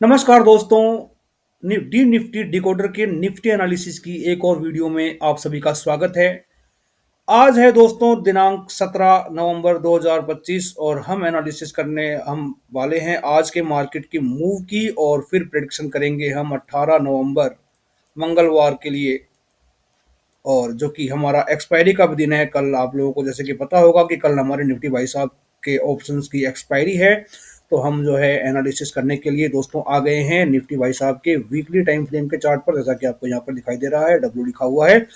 नमस्कार दोस्तों। D Nifty decoder के निफ्टी एनालिसिस की एक और वीडियो में आप सभी का स्वागत है। आज है दोस्तों दिनांक 17 नवंबर 2025 और हम एनालिसिस करने हम वाले हैं आज के मार्केट की मूव की और फिर प्रेडिक्शन करेंगे हम 18 नवंबर मंगलवार के लिए, और जो कि हमारा एक्सपायरी का भी दिन है। कल आप लोगों को जैसे कि पता होगा कि कल हमारे निफ्टी भाई साहब के ऑप्शंस की एक्सपायरी है, तो हम जो है एनालिसिस करने के लिए दोस्तों आ गए हैं निफ्टी भाई साहब के वीकली टाइम फ्रेम के चार्ट पर। जैसा कि आपको यहाँ पर दिखाई दे रहा है, डब्ल्यू लिखा हुआ है।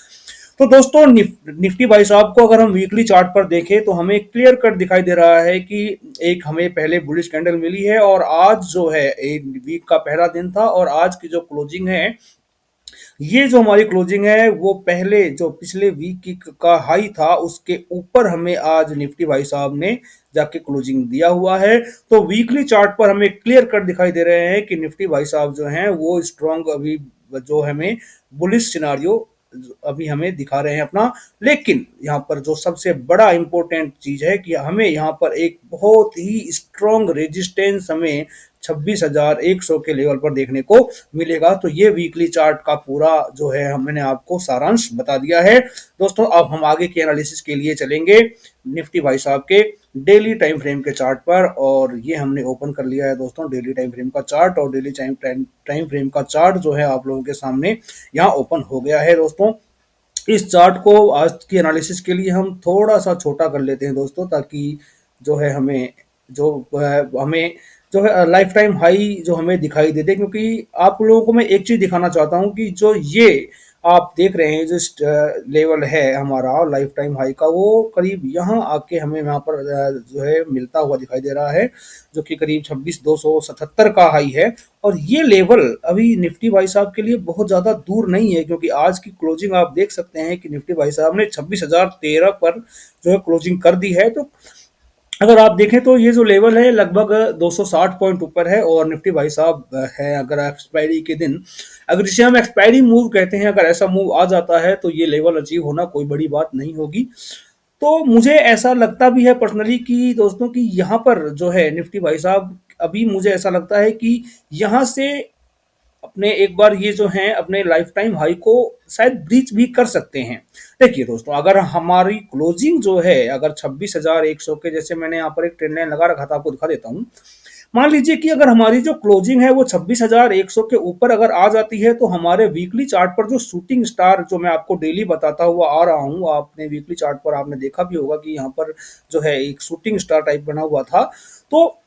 तो दोस्तों निफ्टी भाई साहब को अगर हम वीकली चार्ट पर देखें तो हमें क्लियर कट दिखाई दे रहा है कि एक हमें पहले बुलिश कैंडल मिली है, और आज जो है एक वीक का पहला दिन था और आज की जो क्लोजिंग है, ये जो हमारी क्लोजिंग है वो पहले जो पिछले वीक की का हाई था उसके ऊपर हमें आज निफ्टी भाई साहब ने जाके क्लोजिंग दिया हुआ है। तो वीकली चार्ट पर हमें क्लियर कट दिखाई दे रहे हैं कि निफ्टी भाई साहब जो हैं वो स्ट्रॉन्ग अभी जो हमें बुलिश सिनारियो अभी हमें दिखा रहे हैं अपना। लेकिन यहाँ पर जो सबसे बड़ा इंपॉर्टेंट चीज है कि हमें यहाँ पर एक बहुत ही स्ट्रॉन्ग रेजिस्टेंस हमें 26,100 के लेवल पर देखने को मिलेगा। तो ये वीकली चार्ट का पूरा जो है मैंने आपको सारांश बता दिया है दोस्तों। अब हम आगे की एनालिसिस के लिए चलेंगे निफ्टी भाई साहब के डेली टाइम फ्रेम के चार्ट पर, और ये हमने ओपन कर लिया है दोस्तों डेली टाइम फ्रेम का चार्ट। और डेली टाइम फ्रेम का चार्ट जो है आप लोगों के सामने यहाँ ओपन हो गया है दोस्तों। इस चार्ट को आज की एनालिसिस के लिए हम थोड़ा सा छोटा कर लेते हैं दोस्तों, ताकि जो है हमें जो है लाइफ टाइम हाई जो हमें दिखाई देते, क्योंकि आप लोगों को मैं एक चीज दिखाना चाहता हूं कि जो ये आप देख रहे हैं जो लेवल है हमारा लाइफ टाइम हाई का, वो करीब यहाँ आके हमें यहाँ पर जो है मिलता हुआ दिखाई दे रहा है, जो कि करीब 26,277 का हाई है। और ये लेवल अभी निफ्टी भाई साहब के लिए बहुत ज्यादा दूर नहीं है, क्योंकि आज की क्लोजिंग आप देख सकते हैं कि निफ्टी भाई साहब ने 26,013 पर जो है क्लोजिंग कर दी है। तो अगर आप देखें तो ये जो लेवल है लगभग 260 पॉइंट ऊपर है, और निफ्टी भाई साहब है अगर एक्सपायरी के दिन, अगर जिसे हम एक्सपायरी मूव कहते हैं, अगर ऐसा मूव आ जाता है तो ये लेवल अचीव होना कोई बड़ी बात नहीं होगी। तो मुझे ऐसा लगता भी है पर्सनली कि दोस्तों कि यहाँ पर जो है निफ्टी भाई साहब, अभी मुझे ऐसा लगता है कि यहाँ से अपने एक बार ये जो हैं अपने लाइफ टाइम हाई को शायद ब्रीच भी कर सकते हैं। देखिए दोस्तों, अगर हमारी क्लोजिंग जो है अगर 26,100 के, जैसे मैंने यहाँ पर एक ट्रेंड लाइन लगा रखा था, आपको दिखा देता हूँ। मान लीजिए कि अगर हमारी जो क्लोजिंग है वो 26,100 के ऊपर अगर आ जाती है, तो हमारे वीकली चार्ट पर जो शूटिंग स्टार जो मैं आपको डेली बताता हुआ आ रहा हूँ, आपने वीकली चार्ट पर आपने देखा भी होगा कि यहाँ पर जो है एक शूटिंग स्टार टाइप बना हुआ था, तो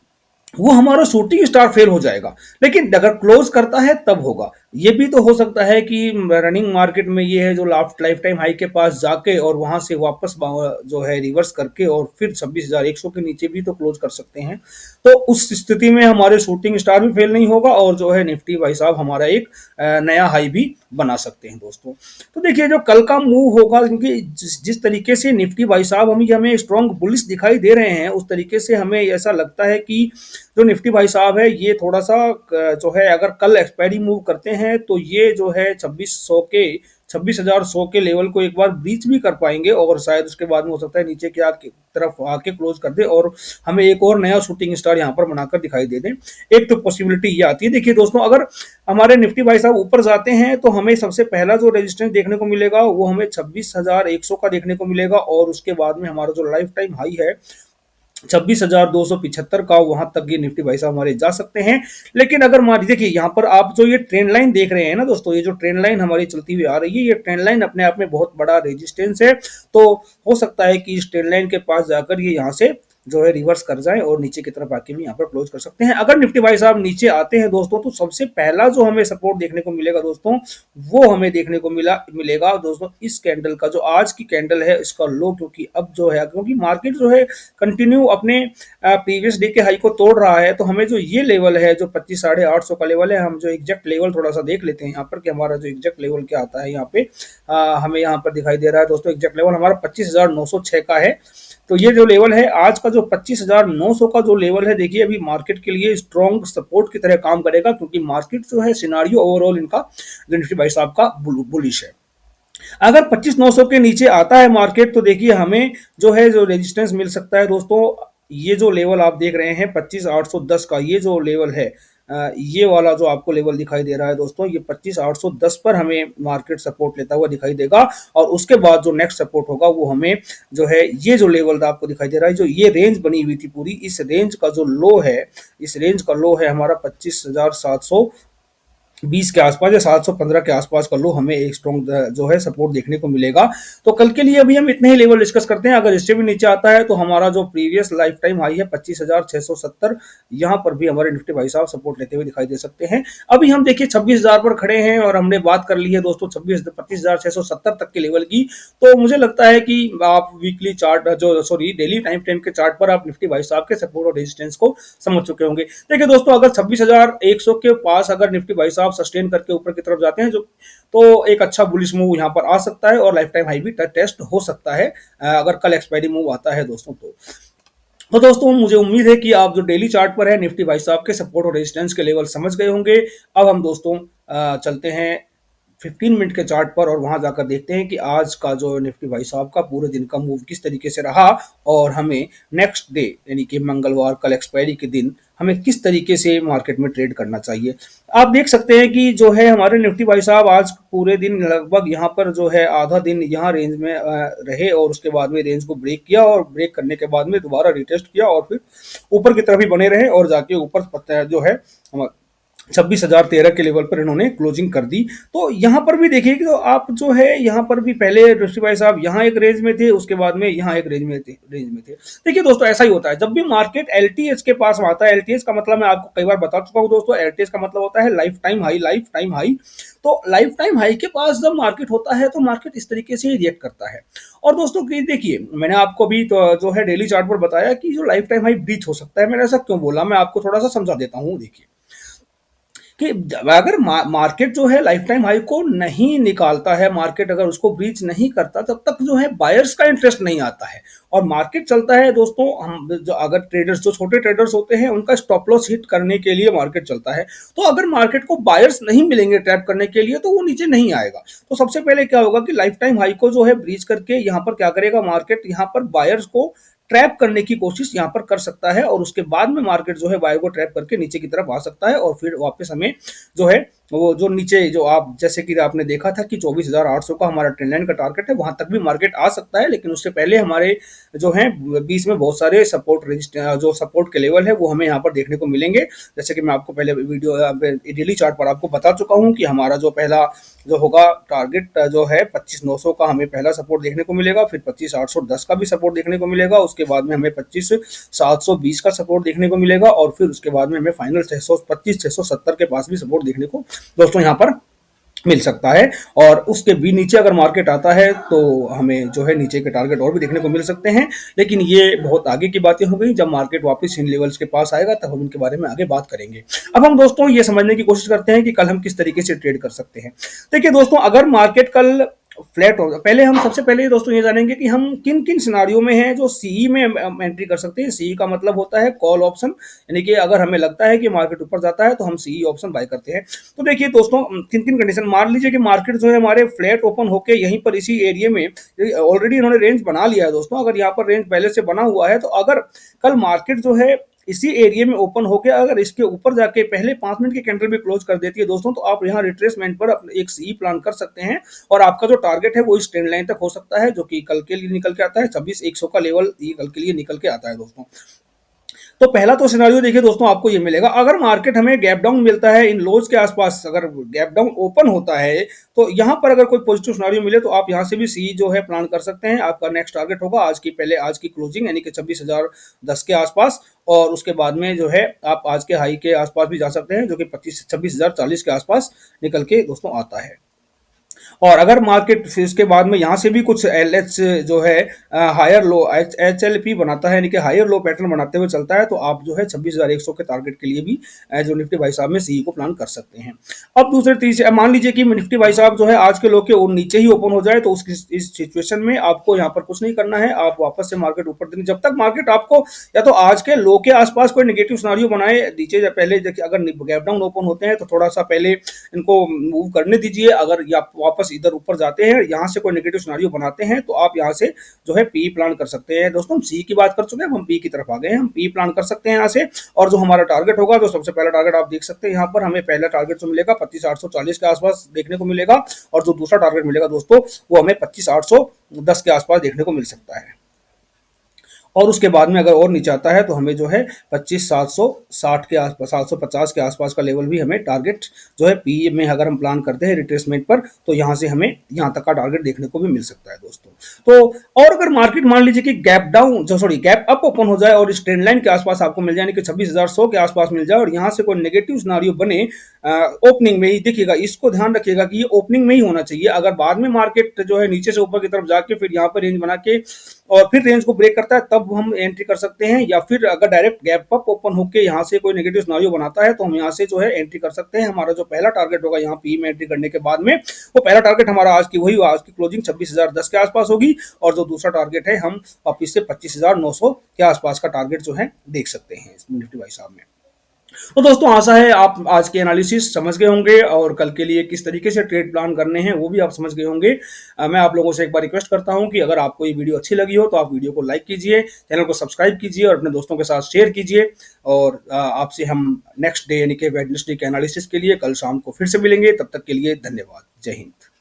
वो हमारा शूटिंग स्टार फेल हो जाएगा। लेकिन अगर क्लोज करता है तब होगा। ये भी तो हो सकता है कि रनिंग मार्केट में ये है जो लाइफ टाइम हाई के पास जाके और वहां से वापस जो है रिवर्स करके और फिर 26,100 के नीचे भी तो क्लोज कर सकते हैं। तो उस स्थिति में हमारे शूटिंग स्टार भी फेल नहीं होगा, और जो है निफ्टी भाई साहब हमारा एक नया हाई भी बना सकते हैं दोस्तों। तो देखिए जो कल का मूव होगा, क्योंकि जिस तरीके से निफ्टी भाई साहब हमें स्ट्रॉन्ग बुलिश दिखाई दे रहे हैं, उस तरीके से हमें ऐसा लगता है कि जो निफ्टी भाई साहब है ये थोड़ा सा जो है अगर कल एक्सपायरी मूव करते हैं तो ये जो है 26,100 के लेवल को एक बार ब्रीच भी कर पाएंगे, और शायद उसके बाद में हो सकता है नीचे की तरफ आके क्लोज कर दे और हमें एक और नया शूटिंग स्टार यहाँ पर बनाकर दिखाई दे दें। एक तो पॉसिबिलिटी ये आती है। देखिए दोस्तों, अगर हमारे निफ्टी भाई साहब ऊपर जाते हैं तो हमें सबसे पहला जो रेजिस्टेंस देखने को मिलेगा वो हमें 26,100 का देखने को मिलेगा, और उसके बाद में हमारा जो लाइफ टाइम हाई है 26,275 का, वहां तक ये निफ्टी भाई साहब हमारे जा सकते हैं। लेकिन अगर मान लीजिए देखिए यहाँ पर आप जो ये ट्रेंड लाइन देख रहे हैं ना दोस्तों, ये जो ट्रेंड लाइन हमारी चलती हुई आ रही है, ये ट्रेंड लाइन अपने आप में बहुत बड़ा रेजिस्टेंस है। तो हो सकता है कि इस ट्रेंड लाइन के पास जाकर ये यहाँ से जो है रिवर्स कर जाए और नीचे की तरफ आके भी यहाँ पर क्लोज कर सकते हैं। अगर निफ्टी भाई साहब नीचे आते हैं दोस्तों, तो सबसे पहला जो हमें सपोर्ट देखने को मिलेगा दोस्तों, वो हमें देखने को मिलेगा दोस्तों इस कैंडल का, जो आज की कैंडल है इसका लो। क्योंकि अब जो है, क्योंकि मार्केट जो है कंटिन्यू अपने प्रीवियस डे के हाई को तोड़ रहा है, तो हमें जो ये लेवल है जो 25,850 का लेवल है, हम जो एग्जैक्ट लेवल थोड़ा सा देख लेते हैं यहाँ पर कि हमारा जो एग्जैक्ट लेवल क्या आता है यहाँ पे। हमें यहाँ पर दिखाई दे रहा है दोस्तों एग्जैक्ट लेवल हमारा 25,906 का है। तो ये जो लेवल है आज का, जो 25,900 का जो लेवल है, देखिए अभी मार्केट के लिए स्ट्रॉन्ग सपोर्ट की तरह काम करेगा, क्योंकि मार्केट जो है सिनारियो ओवरऑल इनका जो निफ्टी भाई साहब का बुलिश है। अगर 25,900 के नीचे आता है मार्केट, तो देखिए हमें जो है जो रेजिस्टेंस मिल सकता है दोस्तों, ये जो लेवल आप देख रहे हैं 25,810 का, ये जो लेवल है ये वाला जो आपको लेवल दिखाई दे रहा है दोस्तों, ये 25,810 पर हमें मार्केट सपोर्ट लेता हुआ दिखाई देगा। और उसके बाद जो नेक्स्ट सपोर्ट होगा वो हमें जो है ये जो लेवल आपको दिखाई दे रहा है, जो ये रेंज बनी हुई थी पूरी, इस रेंज का जो लो है, इस रेंज का लो है हमारा 25,720 के आसपास या 715 के आसपास का लो हमें एक स्ट्रॉन्ग जो है सपोर्ट देखने को मिलेगा। तो कल के लिए अभी हम इतने ही लेवल डिस्कस करते हैं। अगर इससे भी नीचे आता है तो हमारा जो प्रीवियस लाइफ टाइम हाई है 25,670, यहाँ पर भी हमारे निफ्टी भाई साहब सपोर्ट लेते हुए दिखाई दे सकते हैं। अभी हम देखिए 26,000 पर खड़े हैं और हमने बात कर ली है दोस्तों 25,670 तक के लेवल की। तो मुझे लगता है कि आप वीकली चार्ट जो सॉरी डेली टाइम फ्रेम के चार्ट पर आप निफ्टी भाई साहब के सपोर्ट और रेजिस्टेंस को समझ चुके होंगे। देखिए दोस्तों, अगर 26,100 के पास अगर निफ्टी भाई साहब सस्टेन करके ऊपर की तरफ जाते हैं जो, तो एक अच्छा बुलिश मूव यहां पर आ सकता है और लाइफ टाइम हाई भी टेस्ट हो सकता है अगर कल एक्सपायरी मूव आता है दोस्तों। तो दोस्तों मुझे उम्मीद है कि आप जो डेली चार्ट पर है निफ्टी भाई साहब के सपोर्ट और रेजिस्टेंस के लेवल समझ गए होंगे। अब हम दोस्तों चलते हैं 15 मिनट के चार्ट पर और वहां जाकर देखते हैं कि आज का जो निफ्टी भाई साहब का पूरे दिन का मूव किस तरीके से रहा और हमें नेक्स्ट डे यानी कि मंगलवार कल एक्सपायरी के दिन हमें किस तरीके से मार्केट में ट्रेड करना चाहिए। आप देख सकते हैं कि जो है हमारे निफ्टी भाई साहब आज पूरे दिन लगभग यहाँ पर जो है आधा दिन यहाँ रेंज में रहे और उसके बाद में रेंज को ब्रेक किया और ब्रेक करने के बाद में दोबारा रिटेस्ट किया और फिर ऊपर की तरफ ही बने रहे और जाके ऊपर जो है 26,013 के लेवल पर इन्होंने क्लोजिंग कर दी। तो यहाँ पर भी देखिए कि तो आप जो है यहाँ पर भी पहले ऋषि भाई साहब यहाँ एक रेंज में थे, उसके बाद में यहाँ एक रेंज में थे। देखिए दोस्तों, ऐसा ही होता है जब भी मार्केट एलटीएच के पास आता है। एलटीएच का मतलब मैं आपको कई बार बता चुका हूँ दोस्तों, एलटीएच का मतलब होता है life time high, life time high. तो लाइफ टाइम हाई के पास जब मार्केट होता है तो मार्केट इस तरीके से रिएक्ट करता है। और दोस्तों देखिए, मैंने आपको भी तो जो है डेली चार्ट पर बताया कि जो लाइफ टाइम हाई ब्रीच हो सकता है। मैंने ऐसा क्यों बोला, मैं आपको थोड़ा सा समझा देता हूँ। देखिए कि अगर मार्केट जो है लाइफ टाइम हाई को नहीं निकालता है, मार्केट अगर उसको ब्रीच नहीं करता, तब तक जो है बायर्स का इंटरेस्ट नहीं आता है और मार्केट चलता है दोस्तों। हम जो अगर ट्रेडर्स जो छोटे ट्रेडर्स होते हैं उनका स्टॉप लॉस हिट करने के लिए मार्केट चलता है। तो अगर मार्केट को बायर्स नहीं मिलेंगे ट्रैप करने के लिए तो वो नीचे नहीं आएगा। तो सबसे पहले क्या होगा कि लाइफ टाइम हाई को जो है ब्रीच करके यहाँ पर क्या करेगा मार्केट, यहाँ पर बायर्स को ट्रैप करने की कोशिश यहाँ पर कर सकता है और उसके बाद में मार्केट जो है बायर को ट्रैप करके नीचे की तरफ आ सकता है और फिर वापस हमें जो है वो जो नीचे जो आप जैसे कि आपने देखा था कि 24,800 का हमारा ट्रेंड लाइन का टारगेट है, वहां तक भी मार्केट आ सकता है। लेकिन उससे पहले हमारे जो है बीच में बहुत सारे जो सपोर्ट के लेवल है वो हमें यहाँ पर देखने को मिलेंगे। जैसे कि मैं आपको पहले वीडियो डेली चार्ट पर आपको बता चुका हूँ कि हमारा जो पहला जो होगा टारगेट जो है 25,900 का हमें पहला सपोर्ट देखने को मिलेगा, फिर 25,810 का भी सपोर्ट देखने को मिलेगा, उसके बाद में हमें 25,720 का सपोर्ट देखने को मिलेगा और फिर उसके बाद में हमें फाइनल 25,670 के पास भी सपोर्ट देखने को दोस्तों यहाँ पर मिल सकता है। और उसके भी नीचे अगर मार्केट आता है तो हमें जो है नीचे के टारगेट और भी देखने को मिल सकते हैं। लेकिन ये बहुत आगे की बातें हो गई, जब मार्केट वापस इन लेवल्स के पास आएगा तब हम इनके बारे में आगे बात करेंगे। अब हम दोस्तों ये समझने की कोशिश करते हैं कि कल हम किस तरीके से ट्रेड कर सकते हैं। देखिए दोस्तों, अगर मार्केट कल फ्लैट होगा, पहले हम सबसे पहले दोस्तों ये जानेंगे कि हम किन किन सिनारियों में हैं जो सीई में एंट्री कर सकते हैं। सीई का मतलब होता है कॉल ऑप्शन, यानी कि अगर हमें लगता है कि मार्केट ऊपर जाता है तो हम सीई ऑप्शन बाय करते हैं। तो देखिए दोस्तों, किन किन कंडीशन, मान लीजिए कि मार्केट जो है हमारे फ्लैट ओपन होकर यहीं पर इसी एरिया में ऑलरेडी इन्होंने रेंज बना लिया है दोस्तों। अगर यहाँ पर रेंज पहले से बना हुआ है तो अगर कल मार्केट जो है इसी एरिया में ओपन होकर अगर इसके ऊपर जाके पहले 5 मिनट के कैंडल भी क्लोज कर देती है दोस्तों, तो आप यहाँ रिट्रेसमेंट पर एक सी प्लान कर सकते हैं और आपका जो टारगेट है वो इस ट्रेंड लाइन तक हो सकता है, जो कि कल के लिए निकल के आता है 26,100 का लेवल, ये कल के लिए निकल के आता है दोस्तों। तो पहला तो सिनारियो देखिए दोस्तों आपको ये मिलेगा, अगर मार्केट हमें गैप डाउन मिलता है इन लोज के आसपास, अगर गैप डाउन ओपन होता है तो यहाँ पर अगर कोई पॉजिटिव सिनारियो मिले तो आप यहाँ से भी सी जो है प्लान कर सकते हैं। आपका नेक्स्ट टारगेट होगा आज की क्लोजिंग यानी कि 26,010 के आसपास और उसके बाद में जो है आप आज के हाई के आसपास भी जा सकते हैं, जो कि 26,040 के आसपास निकल के दोस्तों आता है। और अगर मार्केट फिर इसके बाद में यहाँ से भी कुछ एलएच जो है हायर लो एचएलपी बनाता है, यानी कि हायर लो पैटर्न बनाते हुए चलता है, तो आप जो है 26,100 के टारगेट के लिए भी जो निफ्टी भाई साहब में सी को प्लान कर सकते हैं। अब दूसरे तीसरे मान लीजिए कि निफ्टी भाई साहब जो है आज के लो के नीचे ही ओपन हो जाए, तो इस सिचुएशन में आपको यहाँ पर कुछ नहीं करना है, आप वापस से मार्केट ऊपर देंगे जब तक मार्केट आपको या तो आज के लो के आसपास कोई नेगेटिव सिनारियो बनाए नीचे। पहले अगर गैप डाउन ओपन होते हैं तो थोड़ा सा पहले इनको मूव करने दीजिए, अगर या वापस वापस इधर ऊपर जाते हैं, यहाँ से कोई नेगेटिव सिनेरियो बनाते हैं, तो आप यहाँ से जो है पी प्लान कर सकते हैं। दोस्तों हम सी की बात कर चुके हैं, अब हम पी की तरफ आ गए हैं। हम पी प्लान कर सकते हैं यहाँ से, और जो हमारा टारगेट होगा, जो सबसे पहला टारगेट आप देख सकते हैं यहाँ पर, हमें पहला टारगेट जो मिलेगा 25,840 के आसपास देखने को मिलेगा, और जो दूसरा टारगेट मिलेगा दोस्तों वो हमें 25,810 के आसपास देखने को मिल सकता है। और उसके बाद में अगर और नीचे आता है तो हमें जो है 25,760 के आसपास, 750 के आसपास का लेवल भी हमें टारगेट जो है पी में अगर हम प्लान करते हैं रिट्रेसमेंट पर, तो यहाँ से हमें यहाँ तक का टारगेट देखने को भी मिल सकता है दोस्तों। तो और अगर मार्केट मान लीजिए कि गैप डाउन जो सॉरी गैप अप ओपन हो जाए और इस ट्रेंड लाइन के आसपास आपको मिल जाए, कि 26,100 के आसपास मिल जाए, और यहाँ से कोई नेगेटिव सिनारियो बने ओपनिंग में ही, देखिएगा इसको ध्यान रखिएगा कि ये ओपनिंग में ही होना चाहिए। अगर बाद में मार्केट जो है नीचे से ऊपर की तरफ जाके फिर यहाँ पर रेंज बना के और फिर रेंज को ब्रेक करता है, तब हम एंट्री कर सकते हैं, या फिर अगर डायरेक्ट गैप अप ओपन होकर यहाँ से कोई नेगेटिव सिनेरियो बनाता है तो हम यहाँ से जो है एंट्री कर सकते हैं। हमारा जो पहला टारगेट होगा यहाँ पी में एंट्री करने के बाद में, वो पहला टारगेट हमारा आज की वही आज की क्लोजिंग 26,010 के आसपास होगी, और जो दूसरा टारगेट है हम वापिस से 25,900 के आसपास का टारगेट जो है देख सकते हैं निफ्टी भाई साहब में। तो दोस्तों आशा है आप आज के एनालिसिस समझ गए होंगे, और कल के लिए किस तरीके से ट्रेड प्लान करने हैं वो भी आप समझ गए होंगे। मैं आप लोगों से एक बार रिक्वेस्ट करता हूं कि अगर आपको ये वीडियो अच्छी लगी हो तो आप वीडियो को लाइक कीजिए, चैनल को सब्सक्राइब कीजिए और अपने दोस्तों के साथ शेयर कीजिए। और आपसे हम नेक्स्ट डे यानी कि वेडनेसडे के एनालिसिस के लिए कल शाम को फिर से मिलेंगे। तब तक के लिए धन्यवाद। जय हिंद।